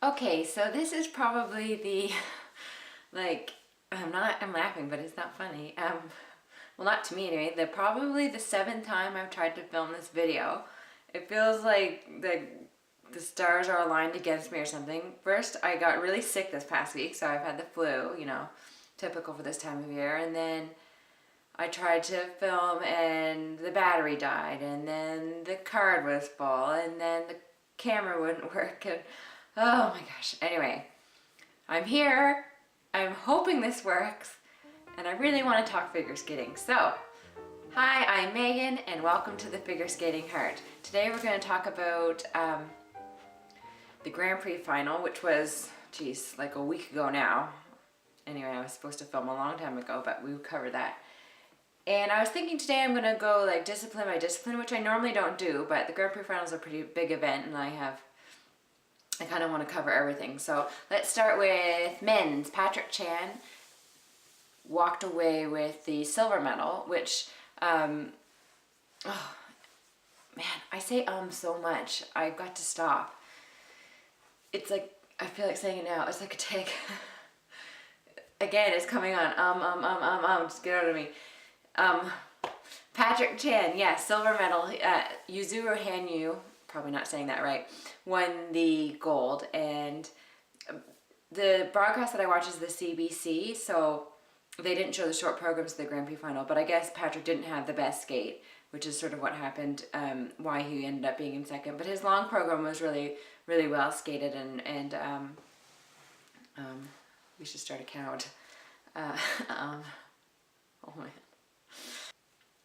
Okay, so this is probably the, like, I'm laughing, but it's not funny. Well, not to me anyway. Probably the seventh time I've tried to film this video. It feels like the stars are aligned against me or something. First, I got really sick this past week, so I've had the flu, typical for this time of year. And then I tried to film and the battery died, and then the card was full, and then the camera wouldn't work, and oh my gosh. Anyway, I'm here. I'm hoping this works, and I really want to talk figure skating. So, hi, I'm Megan, and welcome to the Figure Skating Heart. Today we're going to talk about the Grand Prix Final, which was, geez, like a week ago now. Anyway, I was supposed to film a long time ago, but we covered that. And I was thinking today I'm going to go like discipline by discipline, which I normally don't do, but the Grand Prix Final is a pretty big event, and I kind of want to cover everything. So let's start with men's. Patrick Chan walked away with the silver medal, which, oh man, I say so much. I've got to stop. It's like, I feel like saying it now. It's like a tick. Again, it's coming on. Just get out of me. Patrick Chan, yeah, silver medal. Yuzuru Hanyu, probably not saying that right, won the gold. And the broadcast that I watch is the CBC, so they didn't show the short programs of the Grand Prix Final, but I guess Patrick didn't have the best skate, which is sort of what happened, why he ended up being in second. But his long program was really, really well skated, and we should start a count. Oh man.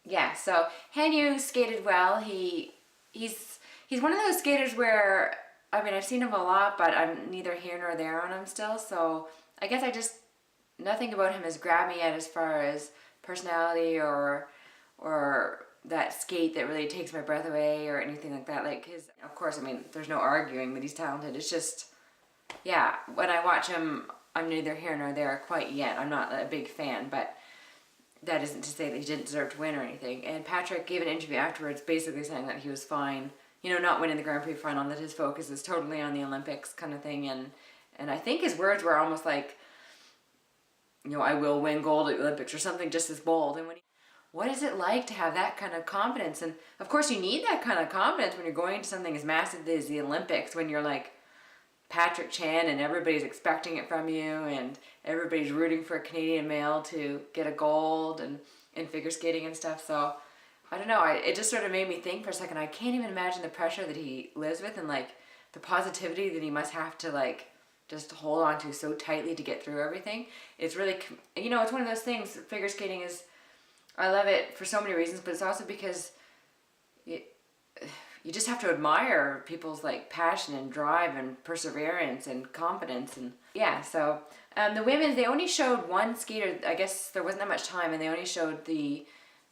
Yeah, so Hanyu skated well. He's one of those skaters where, I mean, I've seen him a lot, but I'm neither here nor there on him still. So I guess nothing about him has grabbed me yet as far as personality or that skate that really takes my breath away or anything like that. Like of course, I mean, there's no arguing that he's talented. It's just, yeah, when I watch him, I'm neither here nor there quite yet. I'm not a big fan, but that isn't to say that he didn't deserve to win or anything. And Patrick gave an interview afterwards basically saying that he was fine, not winning the Grand Prix Final, that his focus is totally on the Olympics kind of thing. And I think his words were almost like, I will win gold at the Olympics or something just as bold. And what is it like to have that kind of confidence? And of course you need that kind of confidence when you're going to something as massive as the Olympics, when you're like Patrick Chan and everybody's expecting it from you and everybody's rooting for a Canadian male to get a gold and in figure skating and stuff. So I don't know, it just sort of made me think for a second. I can't even imagine the pressure that he lives with and like the positivity that he must have to like just hold on to so tightly to get through everything. It's really, it's one of those things. Figure skating is, I love it for so many reasons, but it's also because you just have to admire people's like passion and drive and perseverance and confidence. And yeah, so the women, they only showed one skater. I guess there wasn't that much time, and they only showed the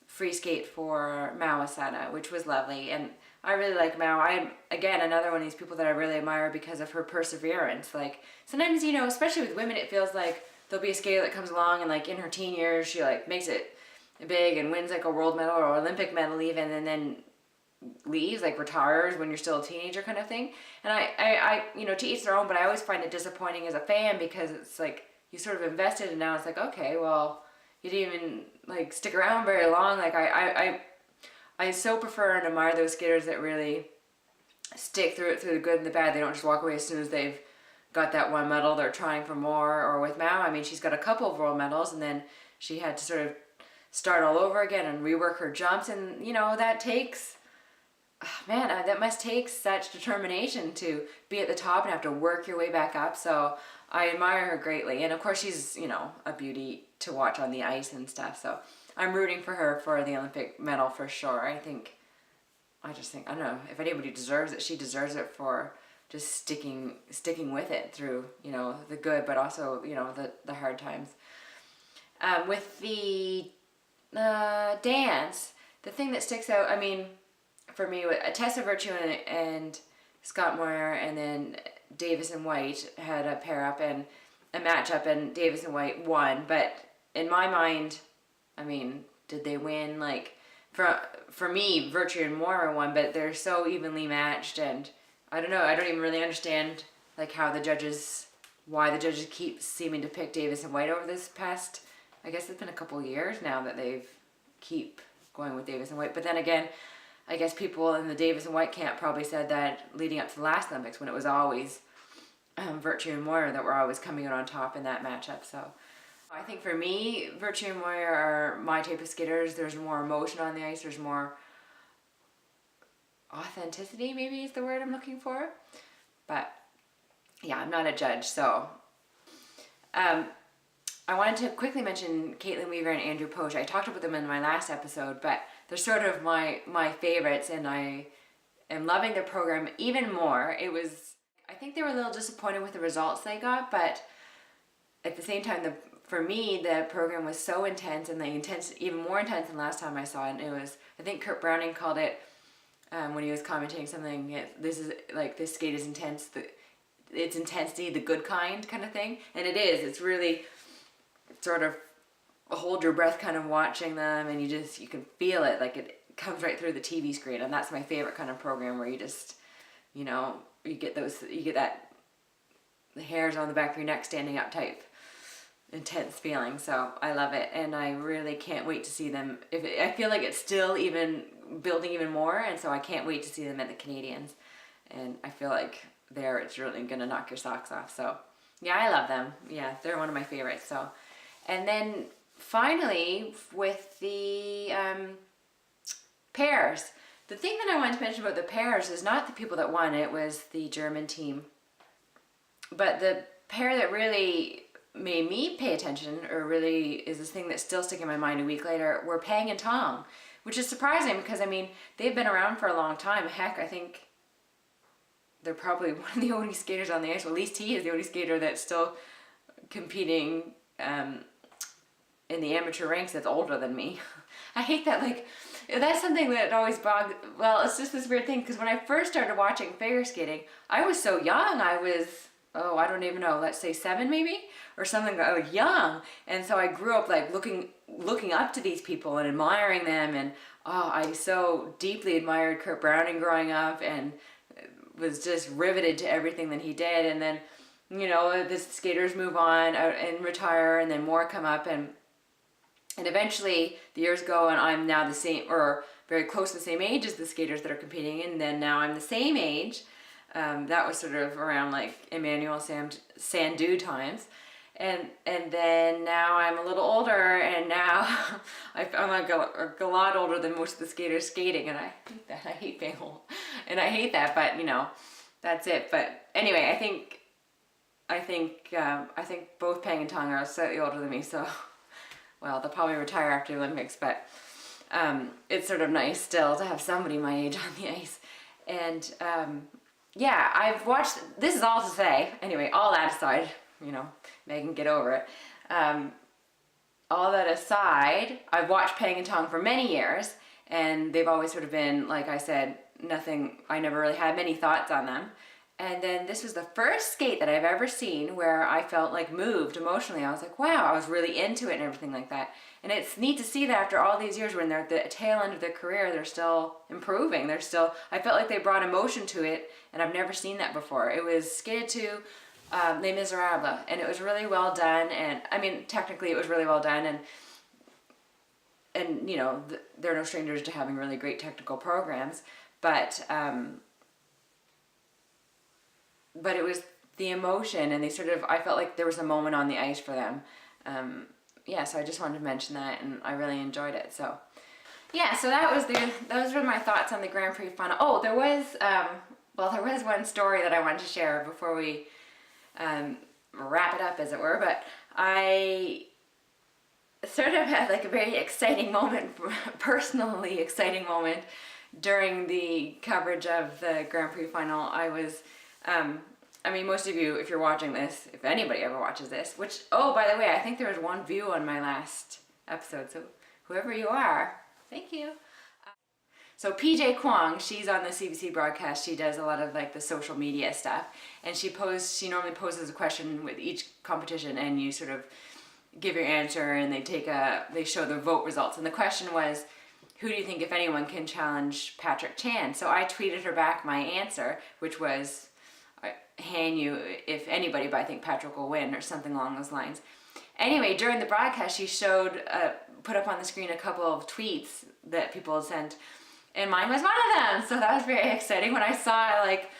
free skate for Mao Asada, which was lovely. And I really like Mao. I'm, again, another one of these people that I really admire because of her perseverance. Like sometimes, especially with women, it feels like there'll be a skater that comes along and like in her teen years, she like makes it big and wins like a world medal or Olympic medal even, and then leaves, like retires when you're still a teenager kind of thing. And I to each their own, but I always find it disappointing as a fan because it's like you sort of invested and now it's like, okay, well, you didn't even like stick around very long. Like I so prefer and admire those skaters that really stick through it, through the good and the bad. They don't just walk away as soon as they've got that one medal. They're trying for more. Or with Mao, I mean, she's got a couple of world medals and then she had to sort of start all over again and rework her jumps, and that takes, man, that must take such determination to be at the top and have to work your way back up. So I admire her greatly. And of course she's, a beauty to watch on the ice and stuff. So I'm rooting for her for the Olympic medal for sure. I just think, I don't know, if anybody deserves it, she deserves it for just sticking with it through, the good, but also, the hard times. With the dance, the thing that sticks out, I mean, for me, Tessa Virtue and Scott Moyer, and then Davis and White had a pair up and a match up, and Davis and White won. But in my mind, I mean, did they win? Like for me, Virtue and Moyer won, but they're so evenly matched, and I don't know. I don't even really understand like how why the judges keep seeming to pick Davis and White over this past, I guess it's been a couple of years now that they've keep going with Davis and White. But then again, I guess people in the Davis and White camp probably said that leading up to the last Olympics when it was always Virtue and Moyer that were always coming out on top in that matchup. So I think for me, Virtue and Moyer are my type of skaters. There's more emotion on the ice. There's more authenticity, maybe is the word I'm looking for. But yeah, I'm not a judge, so I wanted to quickly mention Kaitlyn Weaver and Andrew Poje. I talked about them in my last episode, but they're sort of my favorites, and I am loving their program even more. I think they were a little disappointed with the results they got, but at the same time, for me, the program was so intense, and even more intense than last time I saw it. And it was, I think Kurt Browning called it, when he was commenting something, this skate is intense, it's intensity, the good kind of thing. And it is, it's really sort of hold your breath kind of watching them, and you can feel it, like it comes right through the TV screen. And that's my favorite kind of program, where you just, you get that, the hairs on the back of your neck standing up type intense feeling. So I love it, and I really can't wait to see them. I feel like it's still even building even more, and so I can't wait to see them at the Canadians. And I feel like it's really gonna knock your socks off. So yeah, I love them. Yeah, they're one of my favorites. So, and then finally with the pairs, the thing that I wanted to mention about the pairs is not the people that won. It was the German team, but the pair that really made me pay attention, or really is this thing that's still sticking in my mind a week later, were Pang and Tong, which is surprising because, I mean, they've been around for a long time. Heck, I think they're probably one of the only skaters on the ice, well, at least he is the only skater that's still competing in the amateur ranks that's older than me. I hate that, like, that's something that always bogs, well, it's just this weird thing, because when I first started watching figure skating, I was so young. I was, I don't even know, let's say 7 maybe, or something, like young. And so I grew up like looking up to these people and admiring them, and I so deeply admired Kurt Browning growing up, and was just riveted to everything that he did. And then, the skaters move on and retire, and then more come up, and eventually the years go, and I'm now the same, or very close to the same age as the skaters that are competing, and then now I'm the same age. That was sort of around like Emmanuel Sandou times. And then now I'm a little older, and now I'm like a lot older than most of the skaters skating, and I hate that. I hate being old, and I hate that. But that's it. But anyway, I think both Pang and Tong are slightly older than me, so well, they'll probably retire after the Olympics. But it's sort of nice still to have somebody my age on the ice. And yeah, I've watched. This is all to say. Anyway, all that aside. Megan, get over it. All that aside, I've watched Pang and Tong for many years, and they've always sort of been, like I said, I never really had many thoughts on them. And then this was the first skate that I've ever seen where I felt like moved emotionally. I was like, wow, I was really into it and everything like that. And it's neat to see that after all these years, when they're at the tail end of their career, they're still improving. I felt like they brought emotion to it, and I've never seen that before. It was skated to Les Miserables, and it was really well done, and I mean, technically it was really well done, and they're no strangers to having really great technical programs, but it was the emotion, and I felt like there was a moment on the ice for them. So I just wanted to mention that, and I really enjoyed it. So yeah, so those were my thoughts on the Grand Prix Final. Oh, there was one story that I wanted to share before we wrap it up, as it were, but I sort of had like a very exciting moment, personally exciting moment, during the coverage of the Grand Prix Final. I was, most of you, if you're watching this, if anybody ever watches this, which, by the way, I think there was 1 view on my last episode, so whoever you are, thank you. So PJ Kwong, she's on the CBC broadcast. She does a lot of like the social media stuff, and she normally poses a question with each competition, and you sort of give your answer, and they show the vote results. And the question was, who do you think, if anyone, can challenge Patrick Chan? So I tweeted her back my answer, which was hand you if anybody, but I think Patrick will win or something along those lines. Anyway, during the broadcast, she showed, put up on the screen a couple of tweets that people had sent, and mine was one of them. So that was very exciting. When I saw like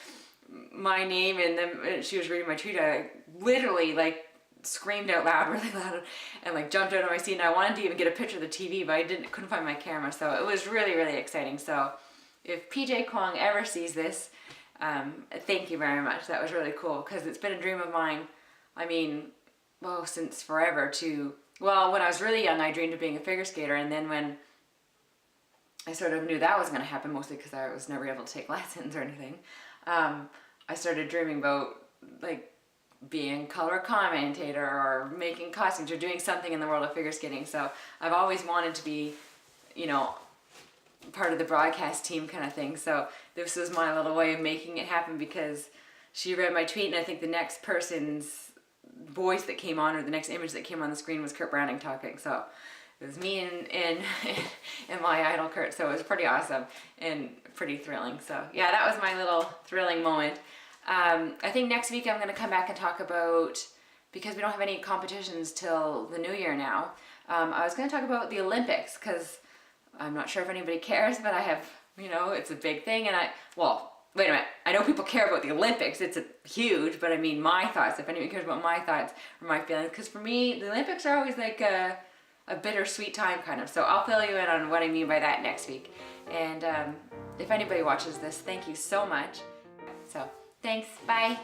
my name and then she was reading my tweet, I literally like screamed out loud, really loud, and like jumped out of my seat. And I wanted to even get a picture of the TV, but I couldn't find my camera. So it was really, really exciting. So if PJ Kwong ever sees this, thank you very much. That was really cool because it's been a dream of mine. I mean, well, since forever well, when I was really young, I dreamed of being a figure skater. And then when I sort of knew that was going to happen, mostly because I was never able to take lessons or anything, I started dreaming about like being color commentator or making costumes or doing something in the world of figure skating. So I've always wanted to be, you know, part of the broadcast team kind of thing. So this was my little way of making it happen because she read my tweet, and I think the next person's voice that came on, or the next image that came on the screen, was Kurt Browning talking. So it was me and my idol Kurt. So it was pretty awesome and pretty thrilling. So yeah, that was my little thrilling moment. I think next week I'm going to come back and talk about, because we don't have any competitions till the new year now, I was going to talk about the Olympics, because I'm not sure if anybody cares, but I have, you know, it's a big thing. And wait a minute, I know people care about the Olympics, it's huge, but I mean my thoughts, if anyone cares about my thoughts or my feelings, because for me, the Olympics are always like a bittersweet time kind of. So I'll fill you in on what I mean by that next week. And if anybody watches this, thank you so much. So thanks, bye.